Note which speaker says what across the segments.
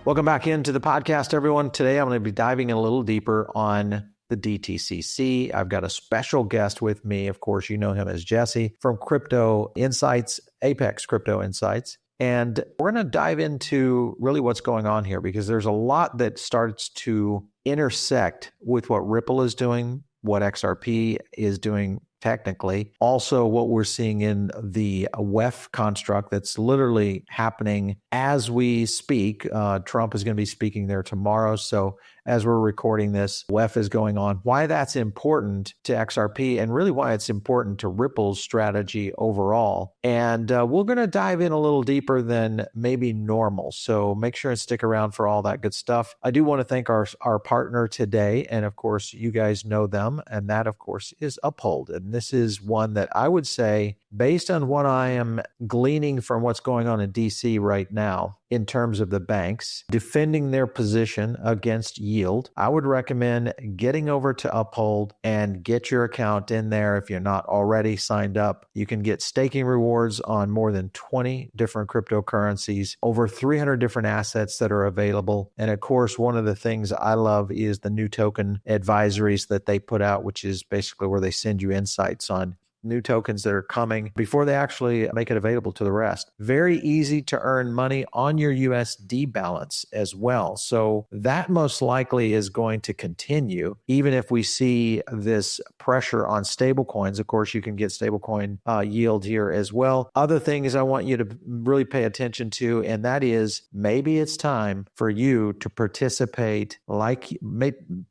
Speaker 1: Welcome back into the podcast, everyone. Today, I'm going to be diving in a little deeper on the DTCC. I've got a special guest with me. Of course, you know him as Jesse from Crypto Insights, Apex Crypto Insights. And we're going to dive into really what's going on here because there's a lot that starts to intersect with what Ripple is doing, what XRP is doing technically. Also, what we're seeing in the WEF construct that's literally happening as we speak. Trump is going to be speaking there tomorrow. So as we're recording this, WEF is going on. Why that's important to XRP and really why it's important to Ripple's strategy overall. And we're going to dive in a little deeper than maybe normal. So make sure and stick around for all that good stuff. I do want to thank our partner today. And of course, you guys know them. And that, of course, is Uphold. And this is one that I would say, based on what I am gleaning from what's going on in DC right now, in terms of the banks defending their position against yield, I would recommend getting over to Uphold and get your account in there if you're not already signed up. You can get staking rewards on more than 20 different cryptocurrencies, over 300 different assets that are available. And of course, one of the things I love is the new token advisories that they put out, which is basically where they send you insights on new tokens that are coming before they actually make it available to the rest. Very easy to earn money on your USD balance as well. So that most likely is going to continue, even if we see this pressure on stablecoins. Of course, you can get stablecoin yield here as well. Other things I want you to really pay attention to, and that is maybe it's time for you to participate,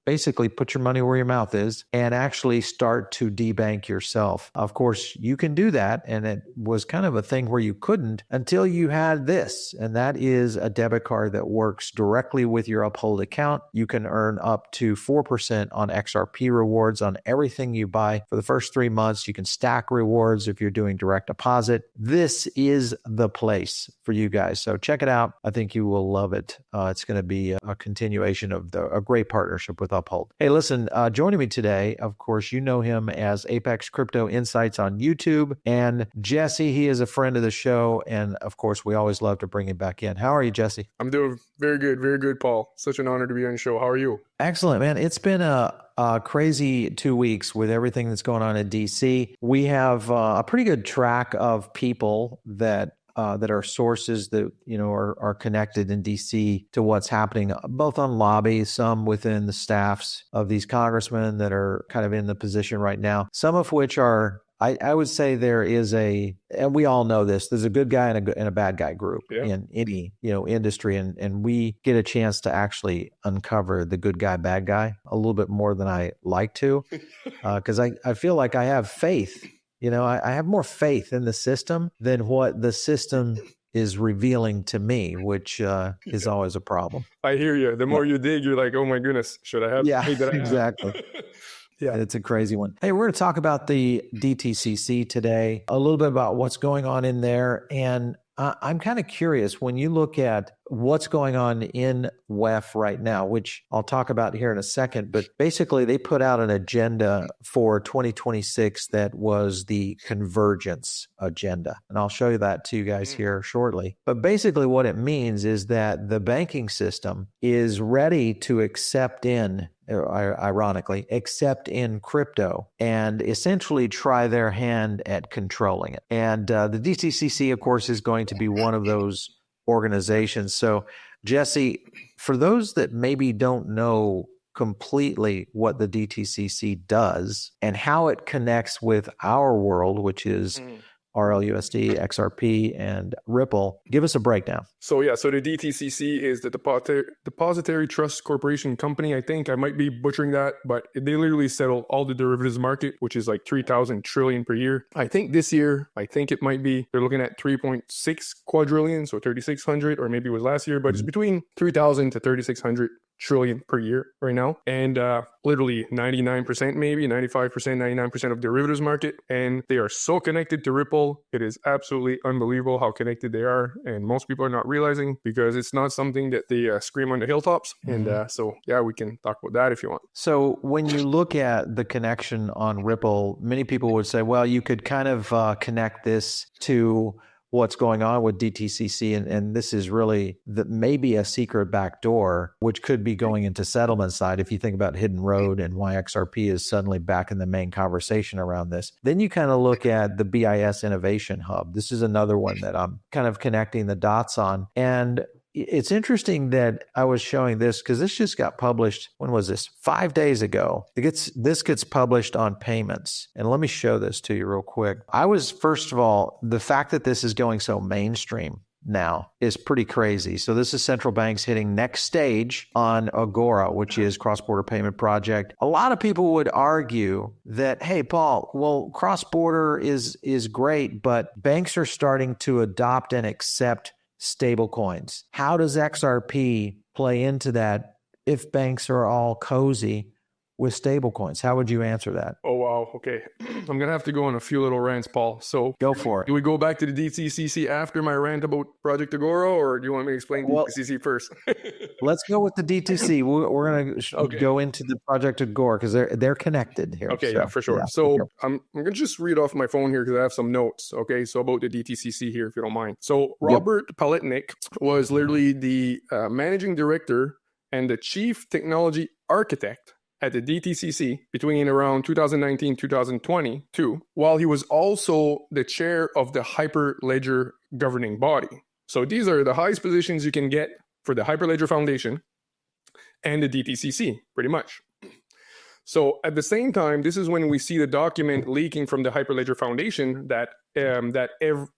Speaker 1: basically put your money where your mouth is and actually start to debank yourself. Of course, you can do that, and it was kind of a thing where you couldn't until you had this, and that is a debit card that works directly with your Uphold account. You can earn up to 4% on XRP rewards on everything you buy for the first 3 months. You can stack rewards if you're doing direct deposit. This is the place for you guys, so check it out. I think you will love it. It's going to be a continuation of a great partnership with Uphold. Hey, listen, joining me today, of course, you know him as Apex Crypto Insights on YouTube. And Jesse, he is a friend of the show. And of course, we always love to bring him back in. How are you, Jesse?
Speaker 2: I'm doing very good, Paul. Such an honor to be on the show. How are you?
Speaker 1: Excellent, man. It's been a crazy 2 weeks with everything that's going on in DC. We have a pretty good track of people that are sources that, you know, are connected in DC to what's happening, both on lobby, some within the staffs of these congressmen that are kind of in the position right now, some of which are, I would say there is and we all know this, there's a good guy and a bad guy group in any, industry. And we get a chance to actually uncover the good guy, bad guy a little bit more than I like to, because I feel like I have faith. I have more faith in the system than what the system is revealing to me, which is always a problem.
Speaker 2: I hear you. The more you dig, you're like, oh my goodness, should I have?
Speaker 1: Yeah, exactly. Yeah, it's a crazy one. Hey, we're going to talk about the DTCC today, a little bit about what's going on in there. And I'm kind of curious, when you look at what's going on in WEF right now, which I'll talk about here in a second, but basically they put out an agenda for 2026 that was the convergence agenda. And I'll show you that to you guys here shortly. But basically what it means is that the banking system is ready to accept in crypto and essentially try their hand at controlling it. And the DTCC, of course, is going to be one of those organizations. So, Jesse, for those that maybe don't know completely what the DTCC does and how it connects with our world, which is RLUSD, XRP, and Ripple. Give us a breakdown.
Speaker 2: So the DTCC is the Depository Trust Corporation company. I think I might be butchering that, but they literally settle all the derivatives market, which is like 3,000 trillion per year. I think this year, it might be, they're looking at 3.6 quadrillion, so 3,600, or maybe it was last year, but it's between 3,000 to 3,600 trillion per year right now. And literally 99%, maybe 95%, 99% of derivatives market. And they are so connected to Ripple. It is absolutely unbelievable how connected they are. And most people are not realizing because it's not something that they scream on the hilltops. And we can talk about that if you want.
Speaker 1: So when you look at the connection on Ripple, many people would say, well, you could kind of connect this to what's going on with DTCC, and this is really maybe a secret backdoor, which could be going into settlement side if you think about Hidden Road and why XRP is suddenly back in the main conversation around this. Then you kind of look at the BIS Innovation Hub. This is another one that I'm kind of connecting the dots on. And it's interesting that I was showing this because this just got published. When was this? 5 days ago. This gets published on payments. And let me show this to you real quick. First of all, the fact that this is going so mainstream now is pretty crazy. So this is central banks hitting next stage on Agora, which is cross-border payment project. A lot of people would argue that, hey, Paul, well, cross-border is great, but banks are starting to adopt and accept stable coins. How does XRP play into that if banks are all cozy with stable coins? How would you answer that?
Speaker 2: Oh, wow. Okay. I'm going to have to go on a few little rants, Paul. So
Speaker 1: go for it.
Speaker 2: Do we go back to the DTCC after my rant about Project Agora, or do you want me to explain DTCC first?
Speaker 1: Let's go with the DTC. We're going to go into the Project Agora because they're connected here.
Speaker 2: Okay, so, yeah, for sure. Yeah, so I'm going to just read off my phone here because I have some notes. Okay, so about the DTCC here, if you don't mind. So Robert Paletnik was literally the managing director and the chief technology architect at the DTCC between around 2019-2022, while he was also the chair of the Hyperledger governing body. So these are the highest positions you can get for the Hyperledger Foundation and the DTCC, pretty much. So at the same time, this is when we see the document leaking from the Hyperledger Foundation, that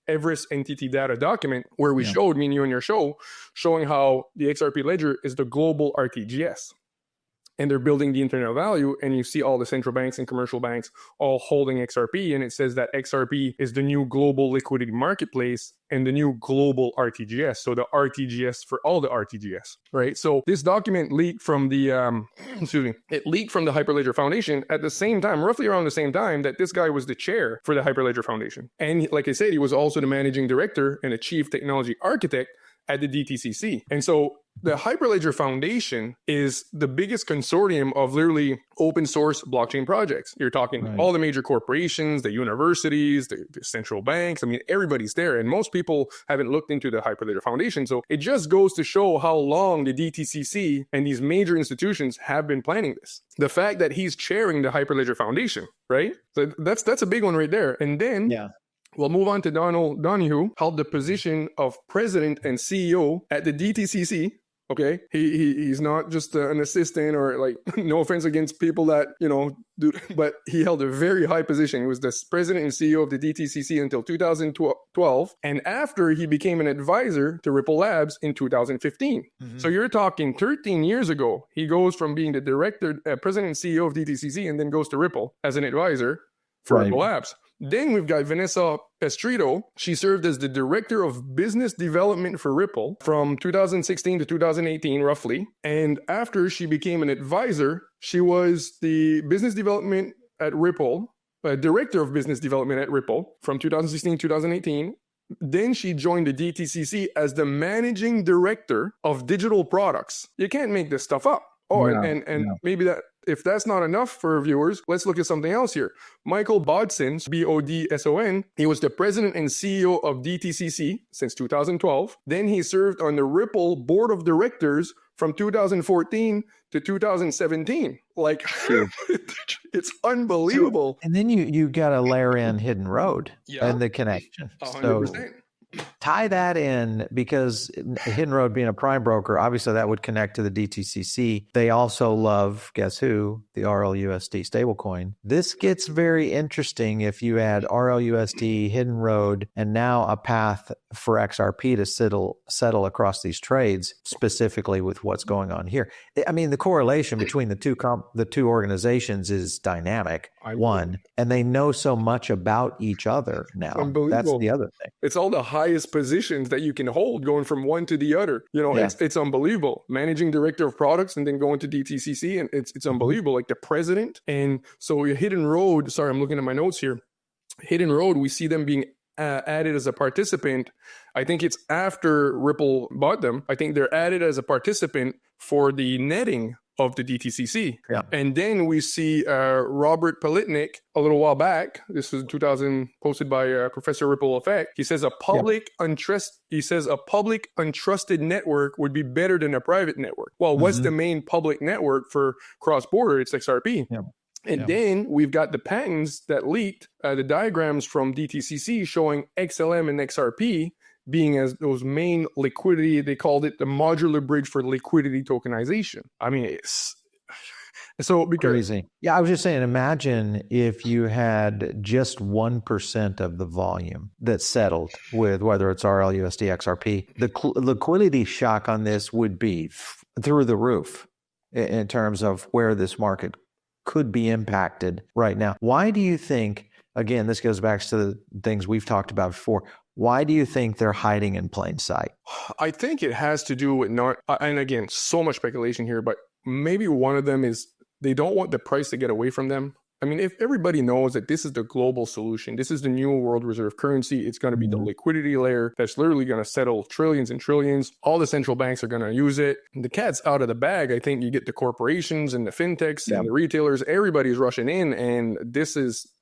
Speaker 2: Everest entity data document, where we showed, me and you on your show, showing how the XRP ledger is the global RTGS. And they're building the internal value, and you see all the central banks and commercial banks all holding XRP, and it says that XRP is the new global liquidity marketplace and the new global RTGS, so the RTGS for all the RTGS, right? So this document leaked from the, it leaked from the Hyperledger Foundation at the same time, roughly around the same time that this guy was the chair for the Hyperledger Foundation. And like I said, he was also the managing director and a chief technology architect at the DTCC. And so the Hyperledger Foundation is the biggest consortium of literally open source blockchain projects. You're talking all the major corporations, the universities, the central banks. I mean, everybody's there. And most people haven't looked into the Hyperledger Foundation. So it just goes to show how long the DTCC and these major institutions have been planning this. The fact that he's chairing the Hyperledger Foundation, right? So that's a big one right there. And then we'll move on to Donald Donahue, held the position of president and CEO at the DTCC. Okay, he's not just an assistant, or like, no offense against people that, do, but he held a very high position. He was the president and CEO of the DTCC until 2012. And after, he became an advisor to Ripple Labs in 2015. Mm-hmm. So you're talking 13 years ago. He goes from being the director, president and CEO of DTCC, and then goes to Ripple as an advisor for Ripple Labs. Then we've got Vanessa Pestrito. She served as the director of business development for Ripple from 2016 to 2018, roughly. And after she became an advisor, she was the business development at Ripple, director of business development at Ripple from 2016 to 2018. Then she joined the DTCC as the managing director of digital products. You can't make this stuff up. Maybe that, if that's not enough for viewers, let's look at something else here. Michael Bodson, Bodson, he was the president and CEO of DTCC since 2012. Then he served on the Ripple board of directors from 2014 to 2017. Like, it's unbelievable.
Speaker 1: And then you got to layer in Hidden Road and the connection.
Speaker 2: 100%.
Speaker 1: So tie that in, because Hidden Road being a prime broker, obviously that would connect to the DTCC. They also love, guess who? The RLUSD stablecoin. This gets very interesting if you add RLUSD, Hidden Road, and now a path for XRP to settle across these trades, specifically with what's going on here. I mean, the correlation between the two organizations is dynamic. And they know so much about each other now. That's the other thing.
Speaker 2: It's all the highest positions that you can hold going from one to the other. It's unbelievable. Managing director of products and then going to DTCC, and it's unbelievable. Like the president. And so Hidden Road, sorry, I'm looking at my notes here. Hidden Road, we see them being added as a participant. I think it's after Ripple bought them. I think they're added as a participant for the netting of the DTCC.
Speaker 1: Yeah.
Speaker 2: And then we see Robert Politnik a little while back. This was 2000, posted by Professor Ripple Effect. He says a public untrusted network would be better than a private network. Well, what's the main public network for cross-border? It's XRP.
Speaker 1: Yeah.
Speaker 2: And then we've got the patents that leaked, the diagrams from DTCC showing XLM and XRP being as those main liquidity. They called it the modular bridge for liquidity tokenization. I mean, it's so because
Speaker 1: crazy. Yeah, I was just saying, imagine if you had just 1% of the volume that settled with whether it's RL, USD, XRP. The liquidity shock on this would be through the roof in terms of where this market could be impacted right now. Why do you think, again, this goes back to the things we've talked about before, why do you think they're hiding in plain sight?
Speaker 2: I think it has to do with not, and again, so much speculation here, but maybe one of them is they don't want the price to get away from them. I mean, if everybody knows that this is the global solution, this is the new world reserve currency, it's going to be the liquidity layer that's literally going to settle trillions and trillions. All the central banks are going to use it. And the cat's out of the bag. I think you get the corporations and the fintechs and the retailers, everybody's rushing in. And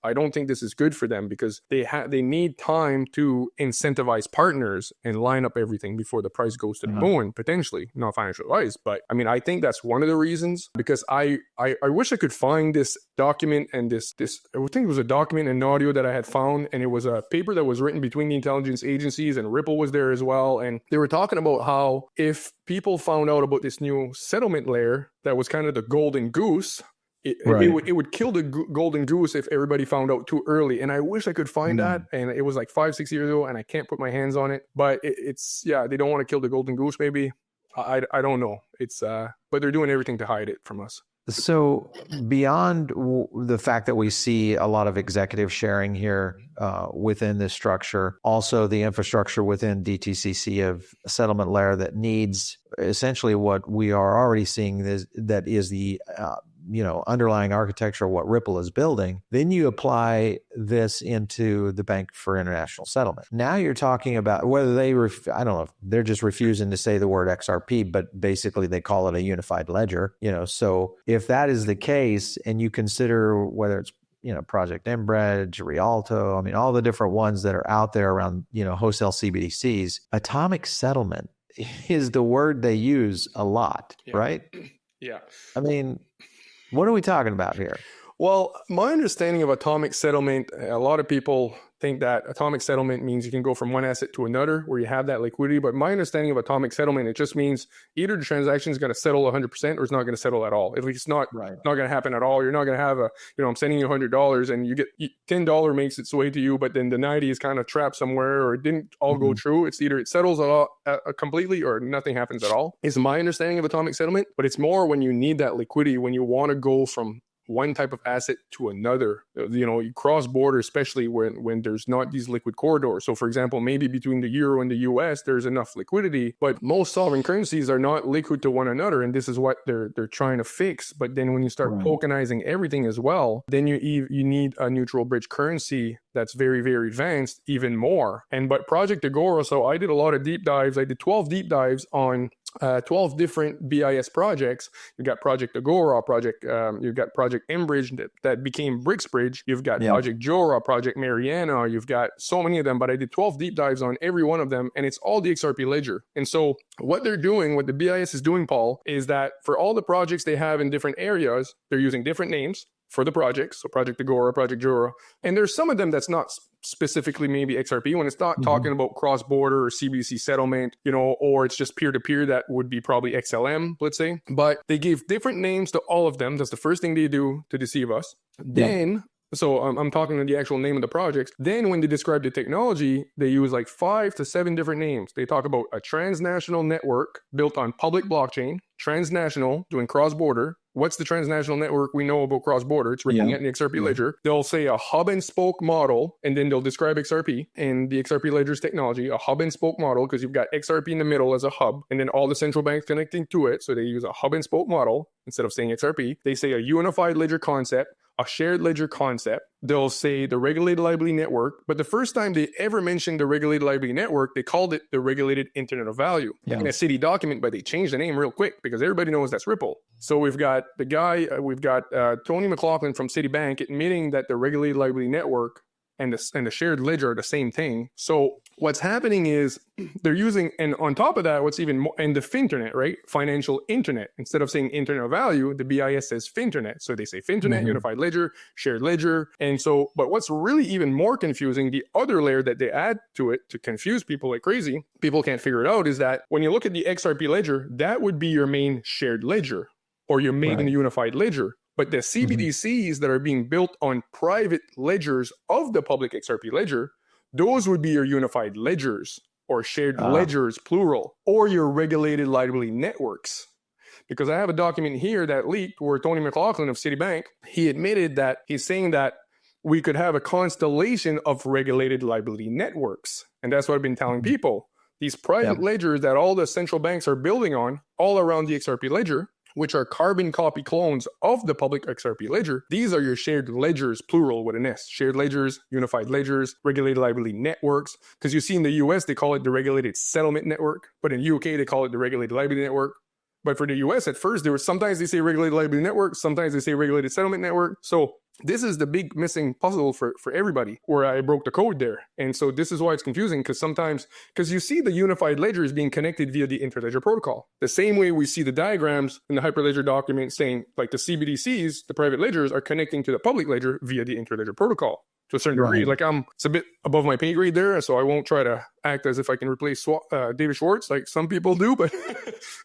Speaker 2: I don't think this is good for them because they need time to incentivize partners and line up everything before the price goes to the moon, potentially. Not financial advice, but I mean, I think that's one of the reasons, because I wish I could find this document and this I would think it was a document and audio that I had found, and it was a paper that was written between the intelligence agencies, and Ripple was there as well, and they were talking about how if people found out about this new settlement layer that was kind of the golden goose, it would kill the golden goose if everybody found out too early. And I wish I could find that, and it was like 5-6 years ago, and I can't put my hands on it, but it's they don't want to kill the golden goose. Maybe I don't know. It's but they're doing everything to hide it from us.
Speaker 1: So beyond the fact that we see a lot of executive sharing here within this structure, also the infrastructure within DTCC of a settlement layer that needs essentially what we are already seeing that is the underlying architecture of what Ripple is building, then you apply this into the Bank for International Settlement. Now you're talking about whether I don't know if they're just refusing to say the word XRP, but basically they call it a unified ledger. So if that is the case, and you consider whether it's Project Embridge, Rialto, I mean, all the different ones that are out there around, wholesale CBDCs, atomic settlement is the word they use a lot, right?
Speaker 2: Yeah.
Speaker 1: I mean, what are we talking about here?
Speaker 2: Well, my understanding of atomic settlement, a lot of people think that atomic settlement means you can go from one asset to another where you have that liquidity. But my understanding of atomic settlement, it just means either the transaction is going to settle 100% or it's not going to settle at all. At least not going to happen at all. You're not going to have I'm sending you $100 and you get $10 makes its way to you, but then the 90 is kind of trapped somewhere or it didn't all go through. It's either it settles completely or nothing happens at all. Is my understanding of atomic settlement. But it's more when you need that liquidity, when you want to go from one type of asset to another, you cross border, especially when there's not these liquid corridors. So for example, maybe between the euro and the US, there's enough liquidity, but most sovereign currencies are not liquid to one another. And this is what they're trying to fix. But then when you start tokenizing everything as well, then you need a neutral bridge currency that's very, very advanced even more. But Project Agora, so I did a lot of deep dives. I did 12 deep dives on 12 different BIS projects. You've got Project Agora, you've got Project Embridge that became BRICSbridge. You've got Project Jora, Project Mariana. You've got so many of them, but I did 12 deep dives on every one of them, and it's all the XRP ledger. And so what they're doing, what the BIS is doing, Paul, is that for all the projects they have in different areas, they're using different names for the projects. So Project Agora, Project Jora. And there's some of them that's not specifically maybe XRP, when it's not talking about cross-border or CBDC settlement, or it's just peer-to-peer, that would be probably XLM, let's say. But they gave different names to all of them. That's the first thing they do to deceive us. Then, so I'm talking to the actual name of the projects. Then when they describe the technology, they use like 5 to 7 different names. They talk about a transnational network built on public blockchain, transnational, doing cross-border. What's the transnational network we know about cross-border? It's written in the XRP ledger. They'll say a hub and spoke model, and then they'll describe XRP and the XRP ledger's technology, a hub and spoke model, because you've got XRP in the middle as a hub, and then all the central banks connecting to it. So they use a hub and spoke model instead of saying XRP. They say a unified ledger concept, a shared ledger concept. They'll say the regulated liability network, but the first time they ever mentioned the regulated liability network, they called it the regulated internet of value in a city document, but they changed the name real quick because everybody knows that's Ripple. So we've got the guy, Tony McLaughlin from Citibank admitting that the regulated liability network and the shared ledger are the same thing. So what's happening is they're using, and on top of that, what's even more, and the FinTernet, right? Financial internet. Instead of saying internet of value, the BIS says FinTernet. So they say FinTernet, unified ledger, shared ledger. And so, but what's really even more confusing, the other layer that they add to it to confuse people like crazy, people can't figure it out, is that when you look at the XRP ledger, that would be your main shared ledger or your main unified ledger. But the CBDCs that are being built on private ledgers of the public XRP ledger, those would be your unified ledgers or shared ledgers, plural, or your regulated liability networks. Because I have a document here that leaked where Tony McLaughlin of Citibank, he admitted that he's saying that we could have a constellation of regulated liability networks. And that's what I've been telling people. These private ledgers that all the central banks are building on all around the XRP ledger, which are carbon copy clones of the public XRP ledger. These are your shared ledgers, plural with an S. Shared ledgers, unified ledgers, regulated liability networks. Because you see in the US, they call it the regulated settlement network. But in UK, they call it the regulated liability network. But for the US, at first, sometimes they say regulated liability network, sometimes they say regulated settlement network. So this is the big missing puzzle for everybody where I broke the code there. And so this is why it's confusing because you see the unified ledger is being connected via the interledger protocol. The same way we see the diagrams in the hyperledger document saying like the CBDCs, the private ledgers are connecting to the public ledger via the interledger protocol. To a certain degree, like it's a bit above my pay grade there, so I won't try to act as if I can replace David Schwartz like some people do, but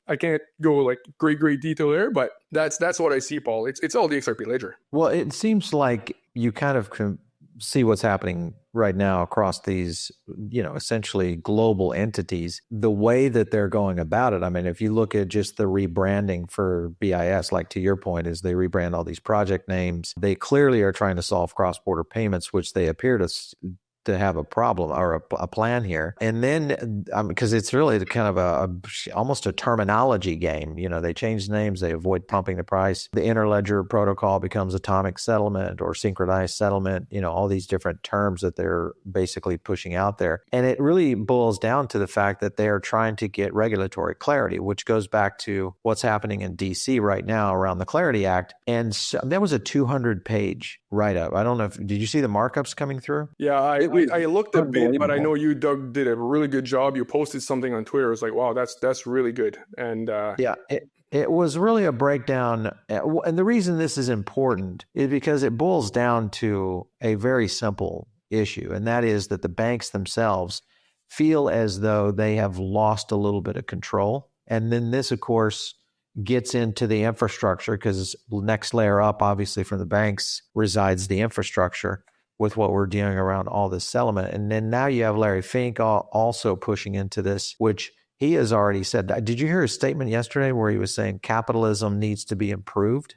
Speaker 2: I can't go like great detail there. But that's what I see, Paul. It's all the XRP ledger.
Speaker 1: Well, it seems like you kind of can see what's happening right now across these, essentially global entities, the way that they're going about it. I mean, if you look at just the rebranding for BIS, like to your point, is they rebrand all these project names. They clearly are trying to solve cross-border payments, which they appear to have a problem or a plan here. And then, because it's really kind of almost a terminology game. They change names, they avoid pumping the price. The interledger protocol becomes atomic settlement or synchronized settlement, all these different terms that they're basically pushing out there. And it really boils down to the fact that they are trying to get regulatory clarity, which goes back to what's happening in DC right now around the Clarity Act. And so, that was a 200-page write-up. I don't know did you see the markups coming through?
Speaker 2: Yeah, I looked a bit, but I know you, Doug, did a really good job. You posted something on Twitter. I was like, wow, that's really good. And
Speaker 1: it was really a breakdown. And the reason this is important is because it boils down to a very simple issue, and that is that the banks themselves feel as though they have lost a little bit of control. And then this, of course, gets into the infrastructure, because next layer up, obviously, from the banks resides the infrastructure with what we're doing around all this settlement. And then now you have Larry Fink also pushing into this, which he has already said. Did you hear his statement yesterday where he was saying capitalism needs to be improved?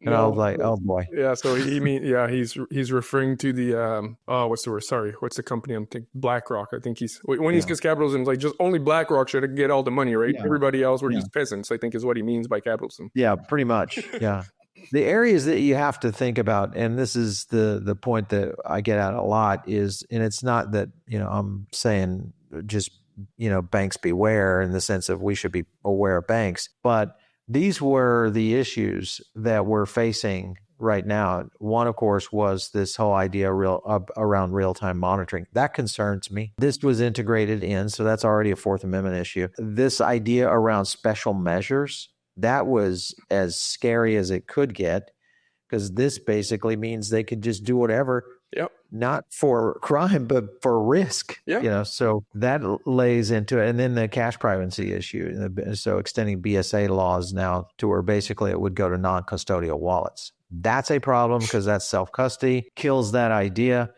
Speaker 1: And I was like, oh boy.
Speaker 2: Yeah, so he's referring to the what's the word? Sorry, what's the company? I'm thinking BlackRock. I think he says capitalism is like just only BlackRock should get all the money, right? Yeah. Everybody else were just peasants, I think is what he means by capitalism.
Speaker 1: Yeah, pretty much. Yeah. The areas that you have to think about, and this is the point that I get at a lot, is, and it's not that, I'm saying just, banks beware in the sense of we should be aware of banks, but these were the issues that we're facing right now. One, of course, was this whole idea around real-time monitoring. That concerns me. This was integrated in, so that's already a Fourth Amendment issue. This idea around special measures, that was as scary as it could get, because this basically means they could just do whatever, not for crime, but for risk. So that lays into it. And then the cash privacy issue. So extending BSA laws now to where basically it would go to non-custodial wallets. That's a problem because that's self-custody, kills that idea.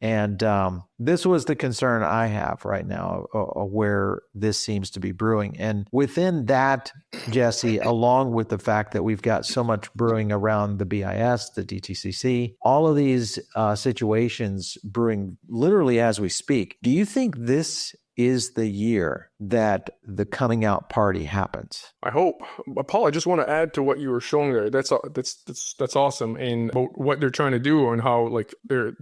Speaker 1: And this was the concern I have right now, where this seems to be brewing. And within that, Jesse, along with the fact that we've got so much brewing around the BIS, the DTCC, all of these situations brewing literally as we speak, do you think this is the year that the coming out party happens.
Speaker 2: I hope. But Paul, I just want to add to what you were showing there. That's awesome, and about what they're trying to do and how like they're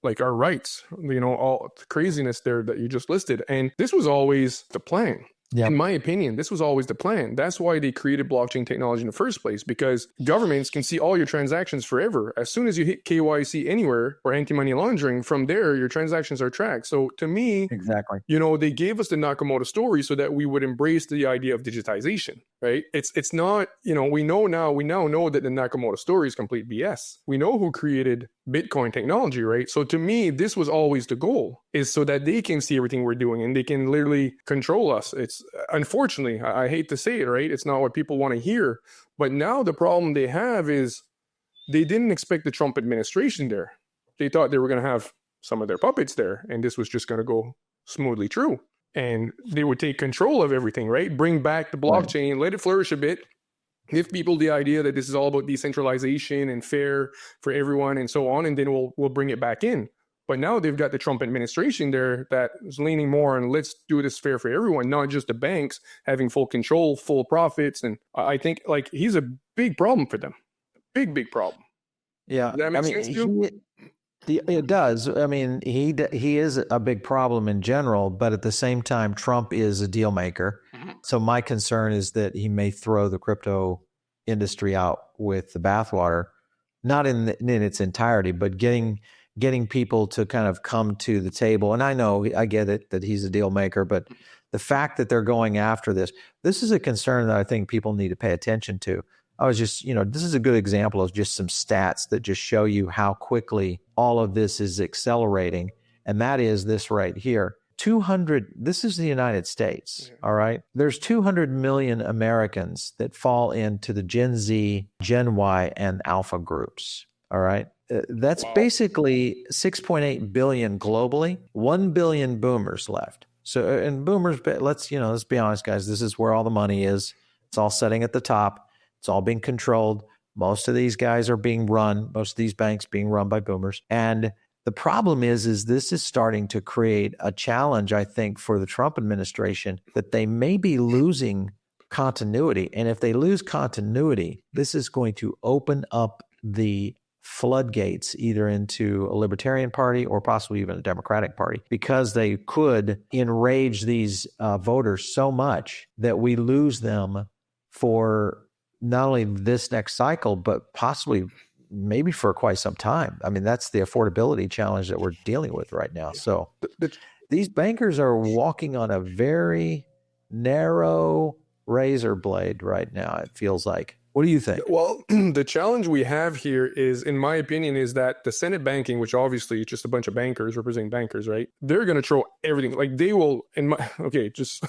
Speaker 2: like our rights, all the craziness there that you just listed. And this was always the plan. Yep. In my opinion, this was always the plan. That's why they created blockchain technology in the first place, because governments can see all your transactions forever. As soon as you hit KYC anywhere or anti-money laundering, from there, your transactions are tracked. So to me,
Speaker 1: exactly,
Speaker 2: they gave us the Nakamoto story so that we would embrace the idea of digitization, right? It's not, we now know that the Nakamoto story is complete BS. We know who created Bitcoin technology, right? So to me, this was always the goal, is so that they can see everything we're doing and they can literally control us. It's unfortunately, I hate to say it, right? It's not what people want to hear. But now the problem they have is they didn't expect the Trump administration there. They thought they were going to have some of their puppets there, and this was just going to go smoothly through. And they would take control of everything, right? Bring back the blockchain, right. Let it flourish a bit. Give people the idea that this is all about decentralization and fair for everyone and so on, and then we'll bring it back in. But now they've got the Trump administration there that is leaning more on let's do this fair for everyone, not just the banks having full control, full profits. And I think like he's a big problem for them. Big problem.
Speaker 1: Yeah.
Speaker 2: Does that make sense to you?
Speaker 1: It does. I mean, he is a big problem in general, but at the same time, Trump is a deal maker. So my concern is that he may throw the crypto industry out with the bathwater, not in its entirety, but getting people to kind of come to the table. And I get it that he's a deal maker, but the fact that they're going after this is a concern that I think people need to pay attention to. I was just, this is a good example of just some stats that just show you how quickly all of this is accelerating. And that is this right here. This is the United States, all right? There's 200 million Americans that fall into the Gen Z, Gen Y, and Alpha groups, all right? That's basically 6.8 billion globally, 1 billion boomers left. So, and boomers, let's be honest, guys, this is where all the money is. It's all sitting at the top. It's all being controlled. Most of these guys are being run, most of these banks being run by boomers. And the problem is this is starting to create a challenge, I think, for the Trump administration, that they may be losing continuity. And if they lose continuity, this is going to open up the floodgates either into a Libertarian Party or possibly even a Democratic Party, because they could enrage these voters so much that we lose them for not only this next cycle, but possibly maybe for quite some time. I mean, that's the affordability challenge that we're dealing with right now. So these bankers are walking on a very narrow razor blade right now, it feels like. What do you think?
Speaker 2: Well, the challenge we have here is, in my opinion, is that the Senate banking, which obviously is just a bunch of bankers representing bankers, right? They're going to throw everything. Like they will, this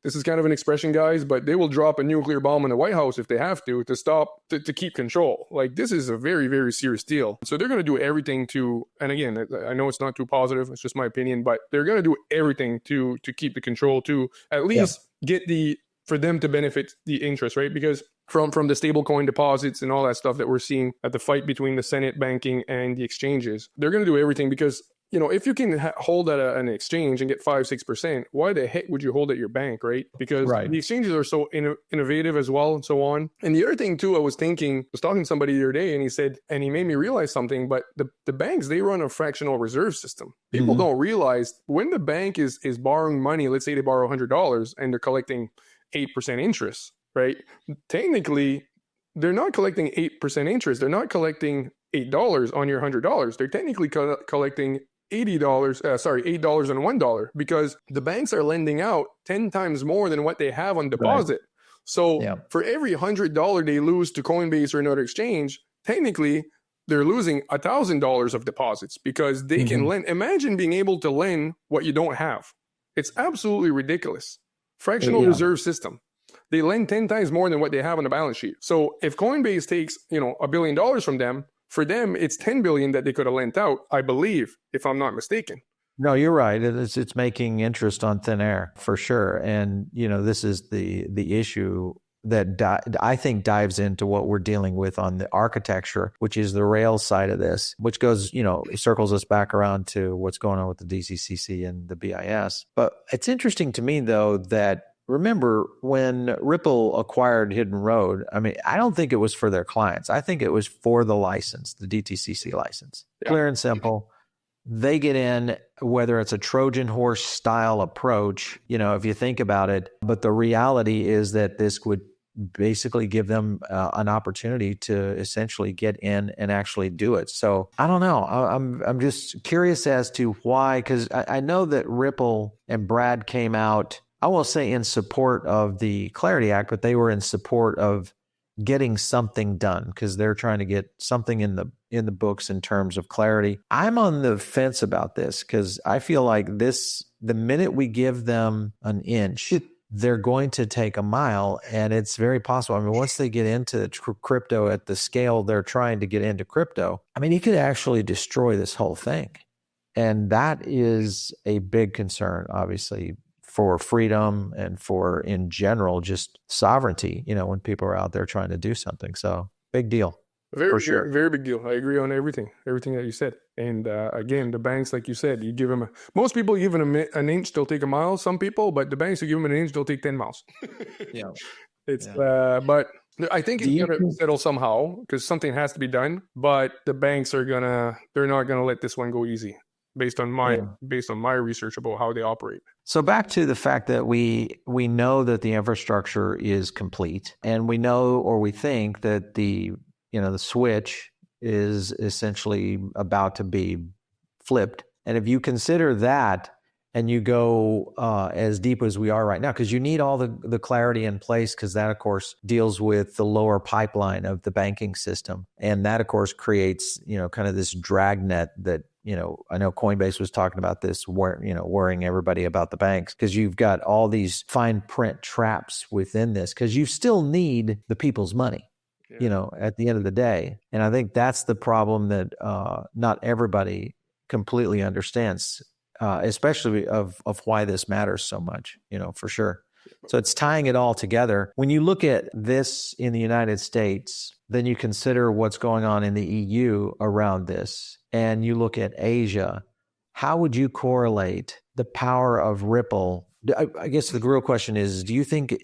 Speaker 2: is kind of an expression, guys, but they will drop a nuclear bomb in the White House if they have to stop, to keep control. Like this is a very, very serious deal. So they're going to do everything to, and again, I know it's not too positive, it's just my opinion, but they're going to do everything to keep the control, to at least get for them to benefit the interest, right? Because from the stablecoin deposits and all that stuff that we're seeing at the fight between the Senate banking and the exchanges, they're going to do everything because, if you can hold at an exchange and get 5-6%, why the heck would you hold at your bank, right? Because the exchanges are so innovative as well and so on. And the other thing too, I was talking to somebody the other day and he made me realize something, but the banks, they run a fractional reserve system. People don't realize when the bank is borrowing money, let's say they borrow $100 and they're collecting 8% interest, right? Technically, they're not collecting 8% interest. They're not collecting $8 on your $100. They're technically collecting $8 and $1, because the banks are lending out 10 times more than what they have on deposit. Right. So for every $100 they lose to Coinbase or another exchange, technically they're losing $1,000 of deposits because they can lend. Imagine being able to lend what you don't have. It's absolutely ridiculous. Fractional reserve system. They lend 10 times more than what they have on the balance sheet. So if Coinbase takes, $1 billion from them, for them, it's 10 billion that they could have lent out, I believe, if I'm not mistaken.
Speaker 1: No, you're right. It's making interest on thin air for sure. And, this is the issue I think dives into what we're dealing with on the architecture, which is the Rails side of this, which goes, circles us back around to what's going on with the DTCC and the BIS. But it's interesting to me, though, that remember when Ripple acquired Hidden Road, I don't think it was for their clients. I think it was for the license, the DTCC license. Yeah. Clear and simple. They get in, whether it's a Trojan horse style approach, if you think about it. But the reality is that this would basically give them an opportunity to essentially get in and actually do it. So I don't know. I'm just curious as to why, because I know that Ripple and Brad came out, I won't say in support of the Clarity Act, but they were in support of getting something done because they're trying to get something in the books in terms of clarity. I'm on the fence about this because I feel like the minute we give them an inch, they're going to take a mile, and it's very possible. Once they get into crypto at the scale they're trying to get into crypto, it could actually destroy this whole thing. And that is a big concern, obviously, for freedom and for, in general, just sovereignty, when people are out there trying to do something. So big deal.
Speaker 2: For sure. Very, very big deal. I agree on everything that you said. And again, the banks, like you said, you give them, most people give them an inch, they'll take a mile, some people, but the banks, you give them an inch, they'll take 10 miles.
Speaker 1: Yeah.
Speaker 2: But I think it's going to settle somehow because something has to be done, but the banks they're not going to let this one go easy based on my research about how they operate.
Speaker 1: So back to the fact that we know that the infrastructure is complete, and we know, or we think that the switch is essentially about to be flipped. And if you consider that and you go as deep as we are right now, because you need all the clarity in place, because that, of course, deals with the lower pipeline of the banking system. And that, of course, creates, kind of this dragnet that, I know Coinbase was talking about this, worrying everybody about the banks, because you've got all these fine print traps within this, because you still need the people's money. At the end of the day. And I think that's the problem that not everybody completely understands, especially of why this matters so much, for sure. So it's tying it all together. When you look at this in the United States, then you consider what's going on in the EU around this, and you look at Asia. How would you correlate the power of Ripple? I guess the real question is, do you think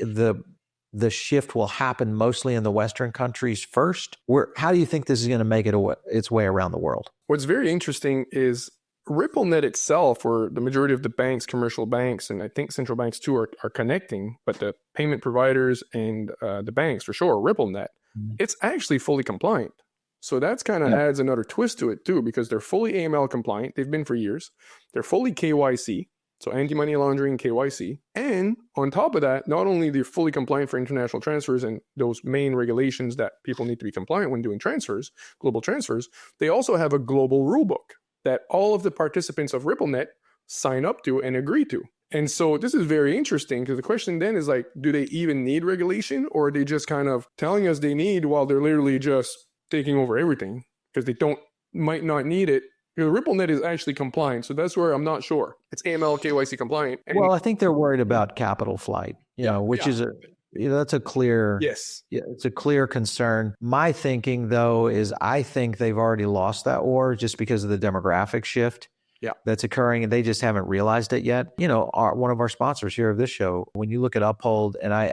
Speaker 1: the shift will happen mostly in the Western countries first? How do you think this is going to make its way around the world?
Speaker 2: What's very interesting is RippleNet itself, where the majority of the banks, commercial banks, and I think central banks too are connecting, but the payment providers and the banks, for sure, RippleNet, it's actually fully compliant. So that's kind of adds another twist to it too, because they're fully AML compliant. They've been for years. They're fully KYC. So anti-money laundering, KYC. And on top of that, not only they're fully compliant for international transfers and those main regulations that people need to be compliant when doing transfers, global transfers, they also have a global rulebook that all of the participants of RippleNet sign up to and agree to. And so this is very interesting because the question then is like, do they even need regulation, or are they just kind of telling us they need while they're literally just taking over everything because they might not need it? RippleNet is actually compliant, so that's where I'm not sure. It's AML, KYC compliant.
Speaker 1: Well, I think they're worried about capital flight, which is that's a clear, it's a clear concern. My thinking, though, is I think they've already lost that war just because of the demographic shift that's occurring, and they just haven't realized it yet. One of our sponsors here of this show, when you look at Uphold, and I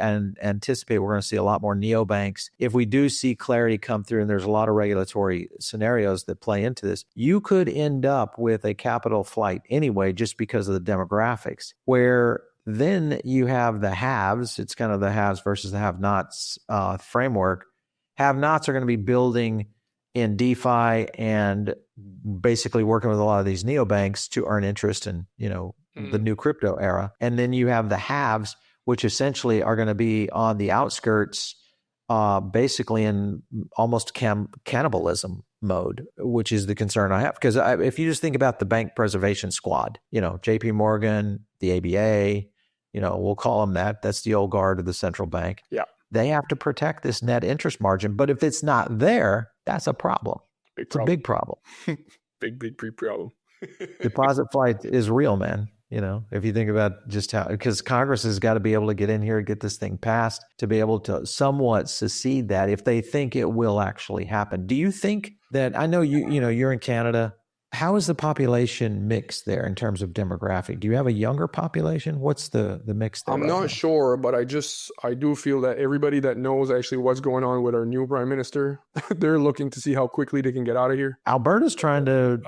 Speaker 1: anticipate we're going to see a lot more neobanks. If we do see clarity come through, and there's a lot of regulatory scenarios that play into this, you could end up with a capital flight anyway, just because of the demographics, where then you have the haves. It's kind of the haves versus the have-nots framework. Have-nots are going to be building in DeFi and basically working with a lot of these neobanks to earn interest in, the new crypto era. And then you have the haves, which essentially are going to be on the outskirts, basically in almost cannibalism mode, which is the concern I have. Because if you just think about the bank preservation squad, JP Morgan, the ABA, we'll call them that. That's the old guard of the central bank.
Speaker 2: Yeah.
Speaker 1: They have to protect this net interest margin. But if it's not there, that's a problem. It's a big problem.
Speaker 2: big problem.
Speaker 1: Deposit flight is real, man. if you think about just how, because Congress has got to be able to get in here and get this thing passed to be able to somewhat secede that if they think it will actually happen. Do you think that, I know you're in Canada, how is the population mix there in terms of demographic? Do you have a younger population? What's the mix there?
Speaker 2: I'm not sure, but I do feel that everybody that knows actually what's going on with our new prime minister, they're looking to see how quickly they can get out of here.
Speaker 1: Alberta's trying to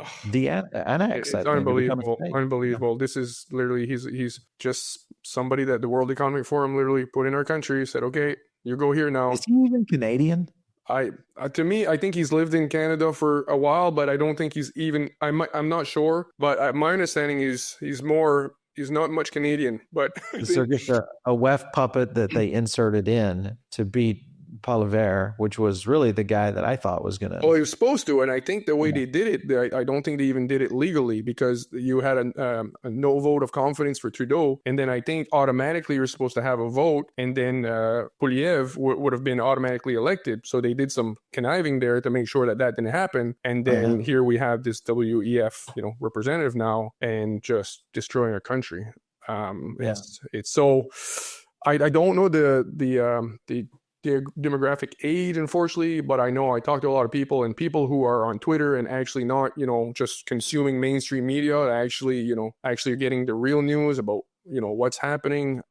Speaker 1: annex.
Speaker 2: It's unbelievable. Unbelievable. This is literally, he's just somebody that the World Economic Forum literally put in our country, said, okay, you go here now.
Speaker 1: Is he even Canadian?
Speaker 2: To me, I think he's lived in Canada for a while, but I don't think he's even, I'm not sure, but my understanding is he's not much Canadian, but
Speaker 1: so just a WEF puppet that they inserted in to beat Poilievre, which was really the guy that I thought was going to.
Speaker 2: Well, he was supposed to, and I think the way they did it, I don't think they even did it legally, because you had a no vote of confidence for Trudeau, and then I think automatically you're supposed to have a vote, and then Poilievre would have been automatically elected. So they did some conniving there to make sure that didn't happen, and then here we have this WEF, representative now, and just destroying our country. It's so. I don't know the demographic age, unfortunately, but I know I talk to a lot of people, and people who are on Twitter and actually not, just consuming mainstream media, actually getting the real news about, what's happening.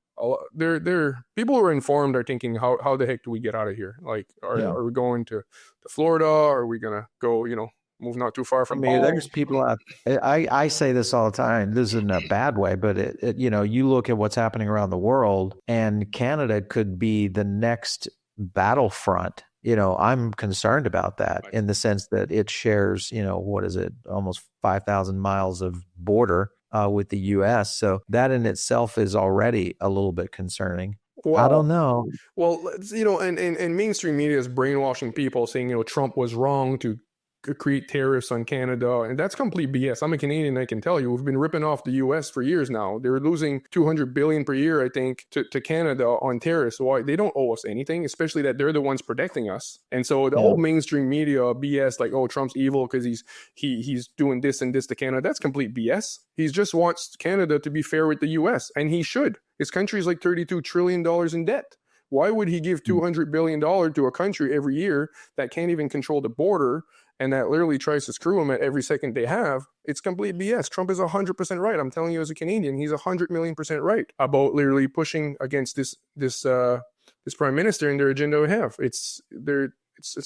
Speaker 2: They're people who are informed are thinking, how the heck do we get out of here? Like, are we going to Florida? Are we gonna go, move not too far from home?
Speaker 1: There's people out. I say this all the time. This isn't a bad way, but you look at what's happening around the world, and Canada could be the next battlefront. I'm concerned about that in the sense that it shares, what is it, almost 5,000 miles of border with the U.S. So that in itself is already a little bit concerning. Well, I don't know.
Speaker 2: Well, and mainstream media is brainwashing people, saying, Trump was wrong to create tariffs on Canada, and that's complete BS. I'm a Canadian, I can tell you, we've been ripping off the US for years now. They're losing $200 billion per year, I think, to Canada on tariffs. Why? They don't owe us anything, especially that they're the ones protecting us. And so the whole mainstream media BS, like, oh, Trump's evil because he's doing this and this to Canada, that's complete BS. He just wants Canada to be fair with the US, and he should. His country is like $32 trillion in debt. Why would he give $200 billion to a country every year that can't even control the border, and that literally tries to screw them at every second they have? It's complete BS. Trump is 100% right. I'm telling you, as a Canadian, he's 100 million% right about literally pushing against this prime minister and their agenda we have. It's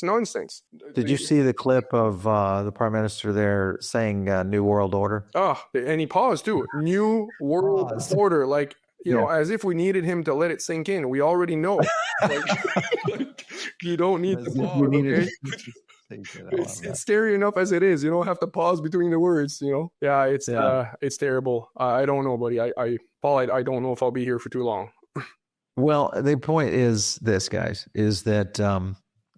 Speaker 2: nonsense.
Speaker 1: Did you see the clip of the prime minister there saying New World Order?
Speaker 2: And he paused too. New World Order, like, as if we needed him to let it sink in. We already know. You don't need to pause, okay? It's scary enough as it is. You don't have to pause between the words. It's terrible. I don't know, buddy. Paul, I don't know if I'll be here for too long.
Speaker 1: Well, the point is this, guys, is that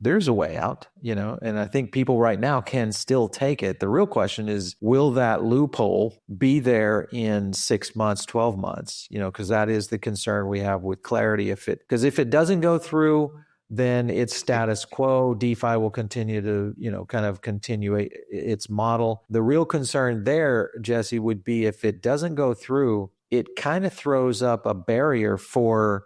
Speaker 1: there's a way out, and I think people right now can still take it. The real question is, will that loophole be there in 6 months, 12 months? Because that is the concern we have with clarity. Because if it doesn't go through, then it's status quo. DeFi will continue to, kind of continue its model. The real concern there, Jesse, would be if it doesn't go through, it kind of throws up a barrier for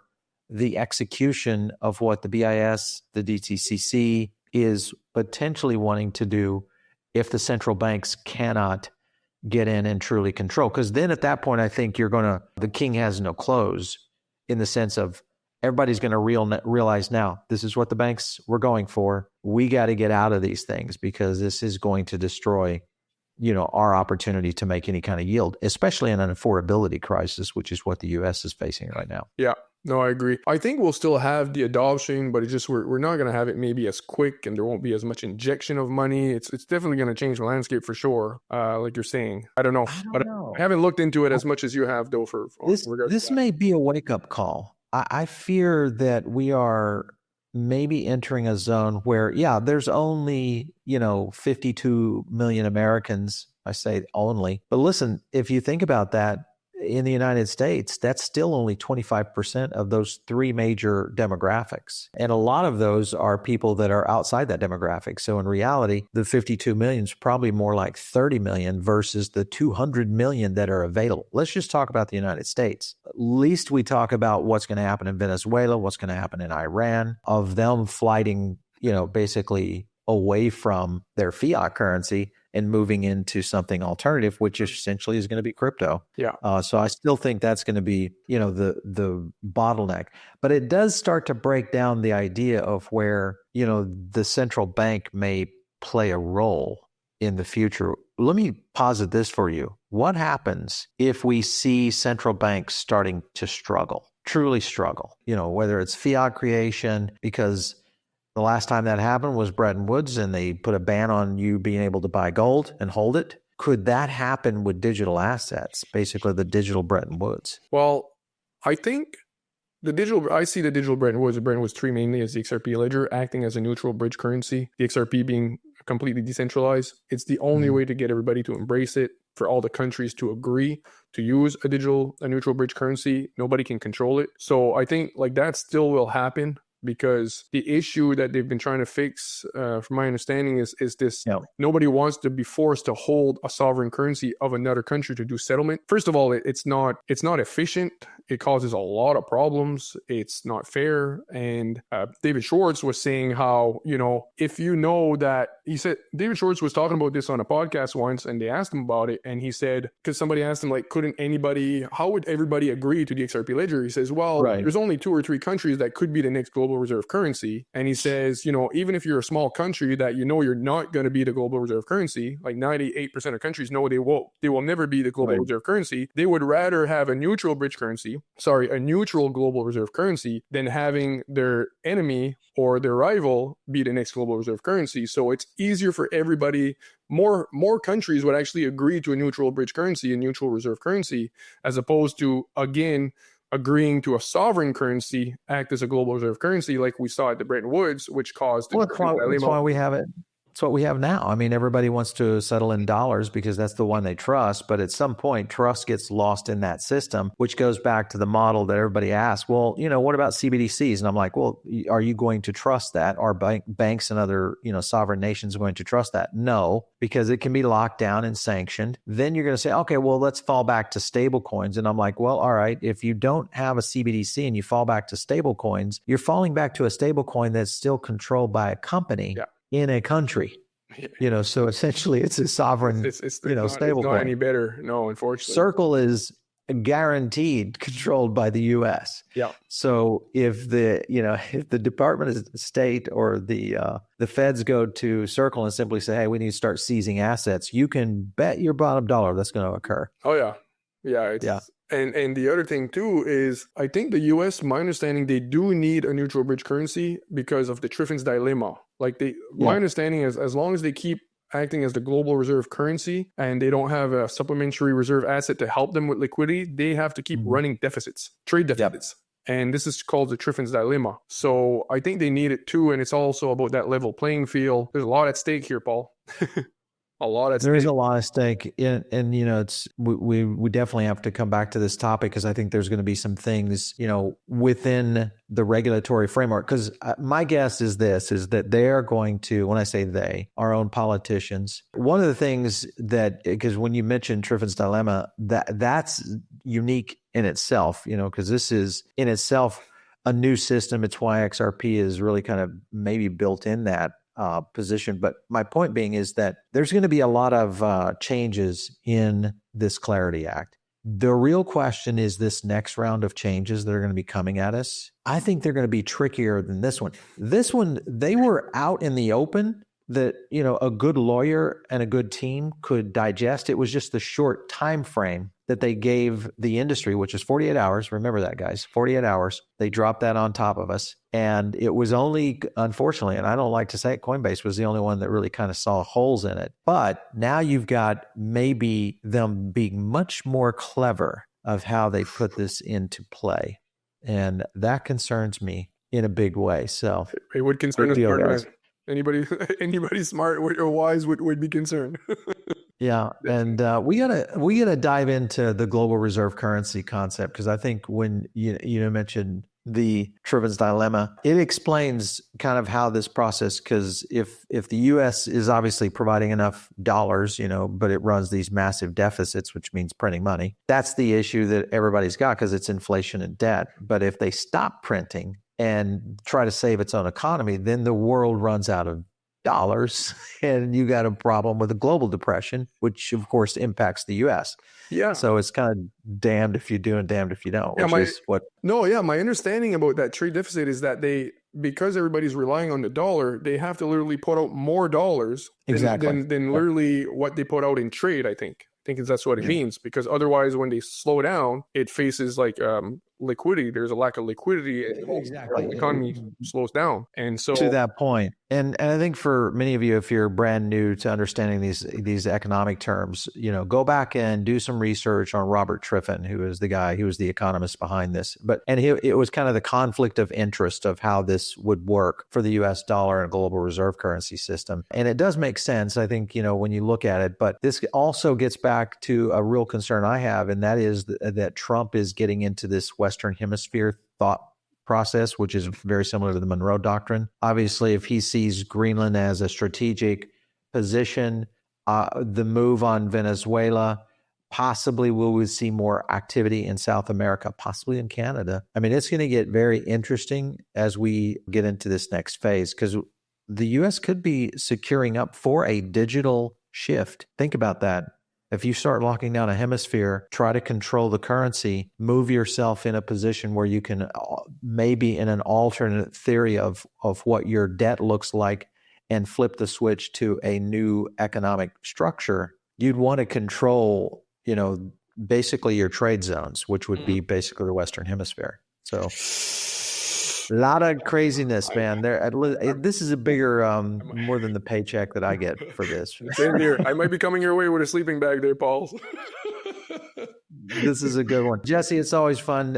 Speaker 1: the execution of what the BIS, the DTCC is potentially wanting to do if the central banks cannot get in and truly control. Because then at that point, I think the king has no clothes, in the sense of everybody's going to realize now, this is what the banks were going for. We got to get out of these things, because this is going to destroy, our opportunity to make any kind of yield, especially in an affordability crisis, which is what the U.S. is facing right now.
Speaker 2: Yeah. No, I agree. I think we'll still have the adoption, but it's just we're not going to have it maybe as quick, and there won't be as much injection of money. It's definitely going to change the landscape for sure. Like you're saying, I don't know. I haven't looked into it as much as you have, though.
Speaker 1: This may be a wake up call. I fear that we are maybe entering a zone where, there's only 52 million Americans. I say only, but listen, if you think about that, in the United States, that's still only 25% of those three major demographics. And a lot of those are people that are outside that demographic. So in reality, the 52 million is probably more like 30 million versus the 200 million that are available. Let's just talk about the United States. At least we talk about what's going to happen in Venezuela, what's going to happen in Iran, of them flighting, basically away from their fiat currency and moving into something alternative, which essentially is going to be crypto.
Speaker 2: Yeah.
Speaker 1: So I still think that's going to be, the bottleneck. But it does start to break down the idea of where, the central bank may play a role in the future. Let me posit this for you. What happens if we see central banks starting to struggle, truly struggle, whether it's fiat creation, because the last time that happened was Bretton Woods, and they put a ban on you being able to buy gold and hold it. Could that happen with digital assets, basically the digital Bretton Woods?
Speaker 2: Well, I think I see the digital Bretton Woods 3 mainly as the XRP ledger, acting as a neutral bridge currency, the XRP being completely decentralized. It's the only way to get everybody to embrace it, for all the countries to agree to use a neutral bridge currency. Nobody can control it. So I think that still will happen, because the issue that they've been trying to fix, from my understanding, is this. Nobody wants to be forced to hold a sovereign currency of another country to do settlement. First of all, it's not efficient. It causes a lot of problems. It's not fair. And David Schwartz was saying how, if that, he said, David Schwartz was talking about this on a podcast once, and they asked him about it. And he said, because somebody asked him, how would everybody agree to the XRP ledger? He says, there's only 2 or 3 countries that could be the next global reserve currency. And he says, even if you're a small country that you're not going to be the global reserve currency, like 98% of countries know they will never be the global reserve currency. They would rather have a neutral global reserve currency than having their enemy or their rival be the next global reserve currency. So it's easier for everybody. More countries would actually agree to a neutral bridge currency, a neutral reserve currency, as opposed to, again, agreeing to a sovereign currency act as a global reserve currency, like we saw at the Bretton Woods, which caused...
Speaker 1: That's why we have it. It's what we have now. I mean, everybody wants to settle in dollars because that's the one they trust. But at some point, trust gets lost in that system, which goes back to the model that everybody asks, well, what about CBDCs? And I'm like, well, are you going to trust that? Are banks and other, sovereign nations going to trust that? No, because it can be locked down and sanctioned. Then you're going to say, okay, well, let's fall back to stable coins. And I'm like, well, all right, if you don't have a CBDC and you fall back to stable coins, you're falling back to a stable coin that's still controlled by a company. Yeah. In a country, so essentially it's a sovereign, stable coin. It's
Speaker 2: not any better. No, unfortunately.
Speaker 1: Circle is guaranteed controlled by the U.S.
Speaker 2: Yeah.
Speaker 1: So if if the Department of State or the feds go to Circle and simply say, hey, we need to start seizing assets, you can bet your bottom dollar that's going to occur.
Speaker 2: Oh, yeah. Yeah. And the other thing, too, is I think the U.S., my understanding, they do need a neutral bridge currency because of the Triffin's dilemma. My understanding is as long as they keep acting as the global reserve currency and they don't have a supplementary reserve asset to help them with liquidity, they have to keep running trade deficits. And this is called the Triffin's dilemma. So I think they need it, too. And it's also about that level playing field. There's a lot at stake here, Paul.
Speaker 1: There is a lot at stake, and it's we definitely have to come back to this topic because I think there's going to be some things within the regulatory framework. Because my guess is that they are going to, when I say they, our own politicians. One of the things because when you mentioned Triffin's dilemma, that's unique in itself, because this is in itself a new system. It's why XRP is really kind of maybe built in that position. But my point being is that there's going to be a lot of changes in this Clarity Act. The real question is this next round of changes that are going to be coming at us. I think they're going to be trickier than this one. This one, they were out in the open that, a good lawyer and a good team could digest. It was just the short time frame that they gave the industry, which is 48 hours. Remember that, guys, 48 hours. They dropped that on top of us. And it was only, unfortunately, and I don't like to say it, Coinbase was the only one that really kind of saw holes in it. But now you've got maybe them being much more clever of how they put this into play. And that concerns me in a big way. So
Speaker 2: it would concern us. Anybody smart or wise would be concerned.
Speaker 1: Yeah, and we gotta dive into the global reserve currency concept, because I think when you mentioned the Triven's dilemma, it explains kind of how this process, because if the U.S. is obviously providing enough dollars, but it runs these massive deficits, which means printing money, that's the issue that everybody's got, because it's inflation and debt. But if they stop printing and try to save its own economy, then the world runs out of dollars, and you got a problem with a global depression, which of course impacts the U.S.
Speaker 2: Yeah.
Speaker 1: So it's kind of damned if you do and damned if you don't.
Speaker 2: My understanding about that trade deficit is that because everybody's relying on the dollar, they have to literally put out more dollars than literally what they put out in trade. I think that's what it means, because otherwise, when they slow down, it faces like liquidity. There's a lack of liquidity, and the economy slows down. And so,
Speaker 1: to that point, and I think for many of you, if you're brand new to understanding these economic terms, go back and do some research on Robert Triffin, who is the economist behind this. It was kind of the conflict of interest of how this would work for the U.S. dollar and global reserve currency system. And it does make sense, I think, when you look at it. But this also gets back to a real concern I have, and that is that Trump is getting into this Western Hemisphere thought process, which is very similar to the Monroe Doctrine. Obviously, if he sees Greenland as a strategic position, the move on Venezuela, possibly we will see more activity in South America, possibly in Canada. I mean, it's going to get very interesting as we get into this next phase, because the U.S. could be securing up for a digital shift. Think about that. If you start locking down a hemisphere, try to control the currency, move yourself in a position where you can maybe in an alternate theory of what your debt looks like, and flip the switch to a new economic structure, you'd want to control, basically your trade zones, which would be basically the Western Hemisphere. So a lot of craziness, man. This is a bigger, more than the paycheck that I get for this.
Speaker 2: Same here. I might be coming your way with a sleeping bag there, Paul.
Speaker 1: This is a good one. Jesse, it's always fun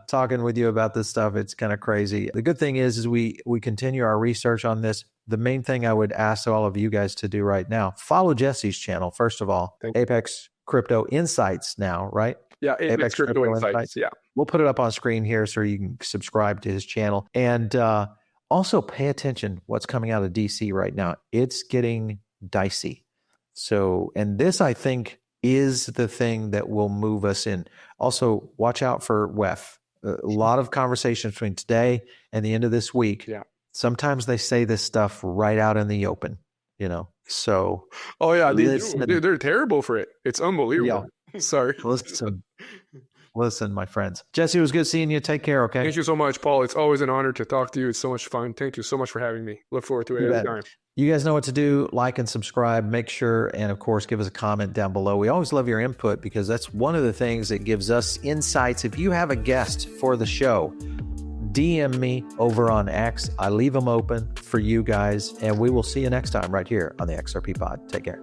Speaker 1: talking with you about this stuff. It's kind of crazy. The good thing is we continue our research on this. The main thing I would ask all of you guys to do right now, follow Jesse's channel, first of all. Apex Crypto Insights now, right?
Speaker 2: Yeah, Apex Crypto Insights. Yeah.
Speaker 1: We'll put it up on screen here so you can subscribe to his channel. And also pay attention what's coming out of DC right now. It's getting dicey. So, and this, I think, is the thing that will move us in. Also, watch out for WEF. A lot of conversations between today and the end of this week. Yeah. Sometimes they say this stuff right out in the open, So.
Speaker 2: Oh, yeah. They're terrible for it. It's unbelievable. Yeah. Sorry.
Speaker 1: Listen, my friends. Jesse, it was good seeing you. Take care, okay?
Speaker 2: Thank you so much, Paul. It's always an honor to talk to you. It's so much fun. Thank you so much for having me. Look forward to it every time.
Speaker 1: You guys know what to do. Like and subscribe. Make sure, and of course, give us a comment down below. We always love your input, because that's one of the things that gives us insights. If you have a guest for the show, DM me over on X. I leave them open for you guys, and we will see you next time right here on the XRP Pod. Take care.